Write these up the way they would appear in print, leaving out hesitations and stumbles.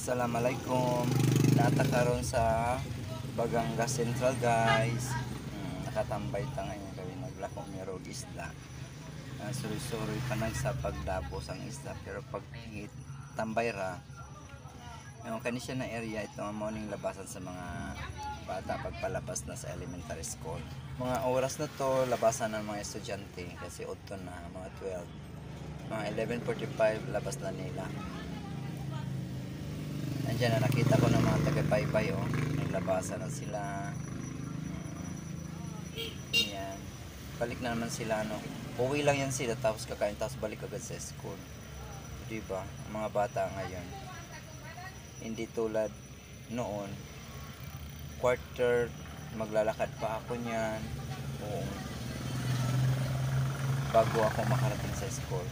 Assalamualaikum. Nata karon sa Bagangas Central, guys. Nakatambay ta ngayon kami naglako mirog isda. Suroy-suroy pa nang sa pagdapos ang isda, pero pag tambay ra yung kani siya na area, ito ang morning labasan sa mga bata pagpalabas na sa elementary school. Mga oras na to labasan ng mga estudyante kasi udto na mga 12, mga 11:45 labas na nila. Andiyan na nakita ko ng mga taga-baybay, oh. Naglabasan na sila. Ayan. Balik na naman sila, no. Uwi lang yan sila tapos kakain tapos balik agad sa school. Diba? Ang mga bata ngayon. Hindi tulad noon. Quarter, maglalakad pa ako niyan. Oo. Bago ako makarating sa school.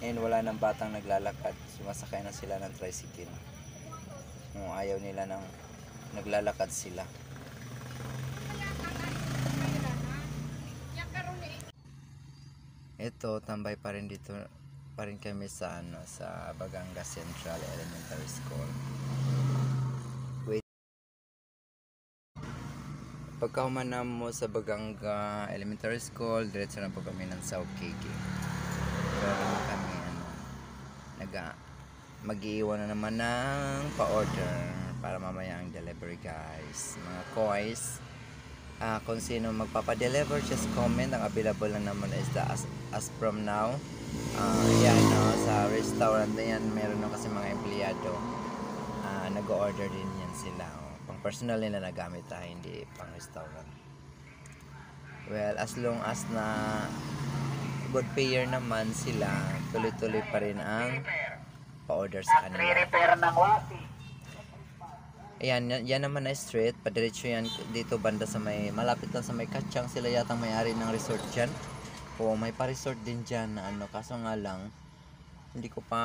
And wala nang batang naglalakad, sumasakay na sila ng tricycle. Ayaw nila nang naglalakad sila. Ito, tambay pa rin dito pa rin kami sa sa Bagangas Central Elementary School. Wait. Pagkahumanan mo sa Baganga Elementary School, diretso na po kami ng South Kiki. Pero kami mag-iiwan na naman ng pa-order para mamaya ang delivery, guys. Mga kois, kung sino magpapadeliver, just comment. Ang available lang naman is the as from now. Yan, sa restaurant na yan, meron na kasi mga empleyado, nag-order din yan sila, pang personal nila na gamit, hindi pang restaurant. Well, as long as na good payer naman sila, tuloy-tuloy pa rin ang pa-order sa kanila. Ayan, yan naman na street, padiretso yan dito banda sa may, malapit lang sa may Katsang, sila yatang may-ari ng resort dyan. O may pa-resort din dyan na kaso nga lang, hindi ko pa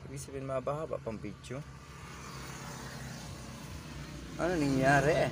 ibig sabihin mababa pang video. Ano nangyari